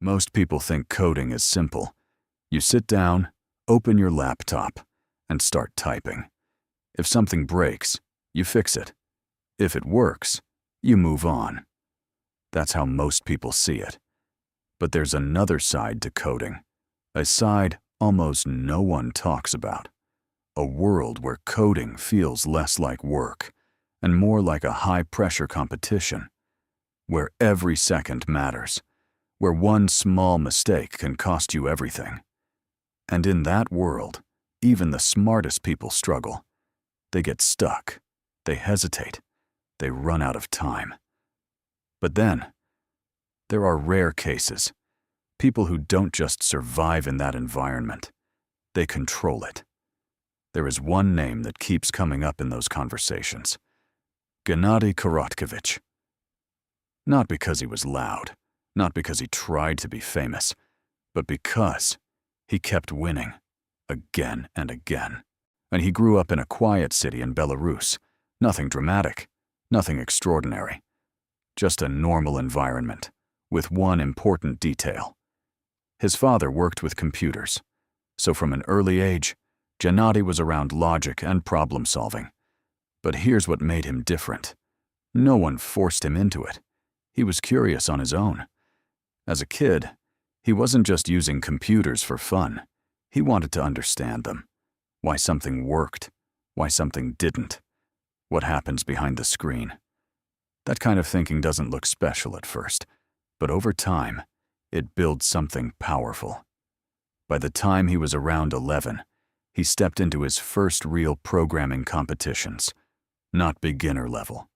Most people think coding is simple. You sit down, open your laptop, and start typing. If something breaks, you fix it. If it works, you move on. That's how most people see it. But there's another side to coding, a side almost no one talks about. A world where coding feels less like work and more like a high-pressure competition, where every second matters, where one small mistake can cost you everything. And in that world, even the smartest people struggle. They get stuck, they hesitate, they run out of time. But then, there are rare cases, people who don't just survive in that environment, they control it. There is one name that keeps coming up in those conversations: Gennady Korotkevich. Not because he was loud, not because he tried to be famous, but because he kept winning, again and again. And he grew up in a quiet city in Belarus. Nothing dramatic, nothing extraordinary. Just a normal environment, with one important detail. His father worked with computers, so from an early age, Gennady was around logic and problem-solving. But here's what made him different. No one forced him into it. He was curious on his own. As a kid, he wasn't just using computers for fun. He wanted to understand them. Why something worked, why something didn't, what happens behind the screen. That kind of thinking doesn't look special at first, but over time, it builds something powerful. By the time he was around 11, he stepped into his first real programming competitions. Not beginner level.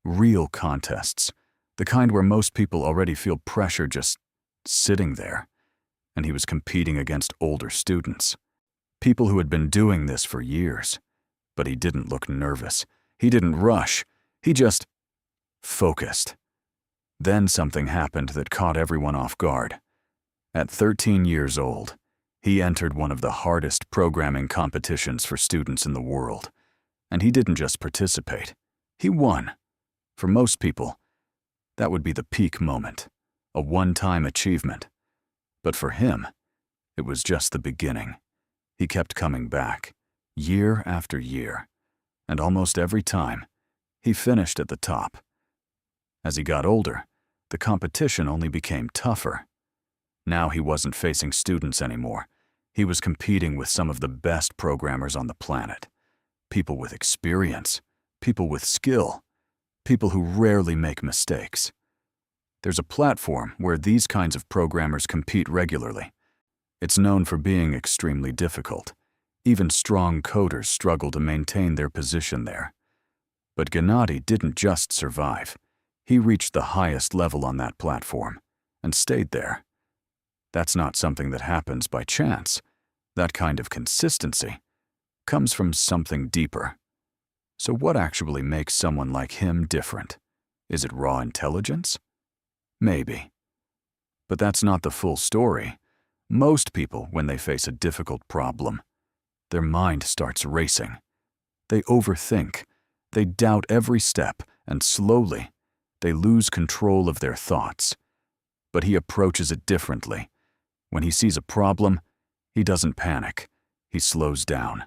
Real contests, the kind where most people already feel pressure just sitting there. And he was competing against older students. People who had been doing this for years. But he didn't look nervous. He didn't rush. He just focused. Then something happened that caught everyone off guard. At 13 years old, he entered one of the hardest programming competitions for students in the world. And he didn't just participate. He won. For most people, that would be the peak moment, a one-time achievement. But for him, it was just the beginning. He kept coming back, year after year, and almost every time, he finished at the top. As he got older, the competition only became tougher. Now he wasn't facing students anymore. He was competing with some of the best programmers on the planet. People with experience, people with skill, people who rarely make mistakes. There's a platform where these kinds of programmers compete regularly. It's known for being extremely difficult. Even strong coders struggle to maintain their position there. But Gennady didn't just survive. He reached the highest level on that platform and stayed there. That's not something that happens by chance. That kind of consistency comes from something deeper. So what actually makes someone like him different? Is it raw intelligence? Maybe. But that's not the full story. Most people, when they face a difficult problem, their mind starts racing. They overthink. They doubt every step, and slowly, they lose control of their thoughts. But he approaches it differently. When he sees a problem, he doesn't panic. He slows down.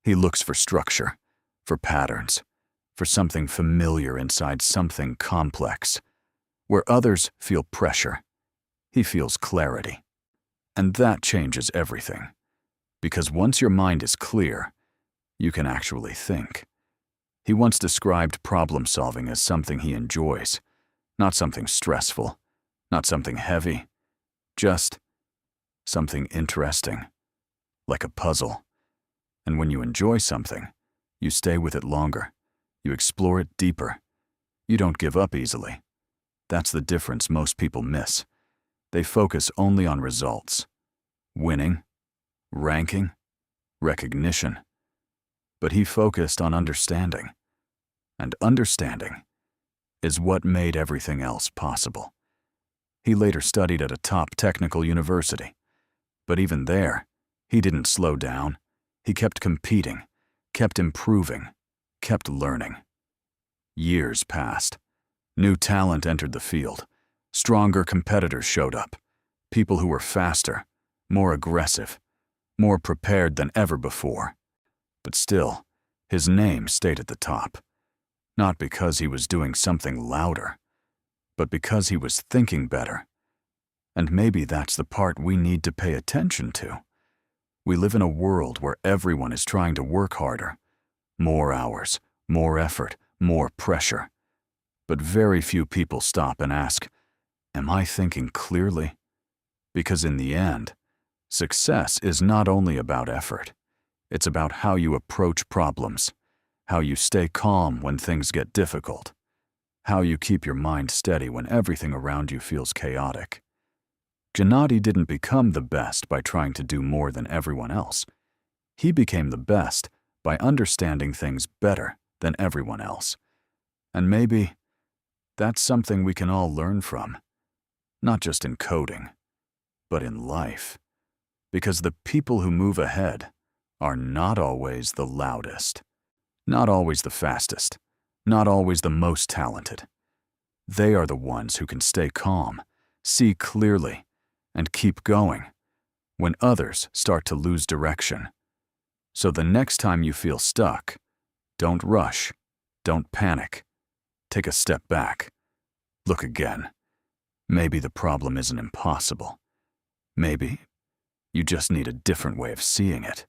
He looks for structure, for patterns, for something familiar inside something complex. Where others feel pressure, he feels clarity. And that changes everything. Because once your mind is clear, you can actually think. He once described problem-solving as something he enjoys, not something stressful, not something heavy, just something interesting, like a puzzle. And when you enjoy something, you stay with it longer. You explore it deeper. You don't give up easily. That's the difference most people miss. They focus only on results. Winning, ranking, recognition. But he focused on understanding. And understanding is what made everything else possible. He later studied at a top technical university. But even there, he didn't slow down. He kept competing, kept improving, kept learning. Years passed. New talent entered the field. Stronger competitors showed up. People who were faster, more aggressive, more prepared than ever before. But still, his name stayed at the top. Not because he was doing something louder, but because he was thinking better. And maybe that's the part we need to pay attention to. We live in a world where everyone is trying to work harder. More hours, more effort, more pressure. But very few people stop and ask, am I thinking clearly? Because in the end, success is not only about effort. It's about how you approach problems, how you stay calm when things get difficult, how you keep your mind steady when everything around you feels chaotic. Gennady didn't become the best by trying to do more than everyone else. He became the best by understanding things better than everyone else. And maybe that's something we can all learn from, not just in coding, but in life. Because the people who move ahead are not always the loudest, not always the fastest, not always the most talented. They are the ones who can stay calm, see clearly, and keep going when others start to lose direction. So the next time you feel stuck, don't rush, don't panic. Take a step back. Look again. Maybe the problem isn't impossible. Maybe you just need a different way of seeing it.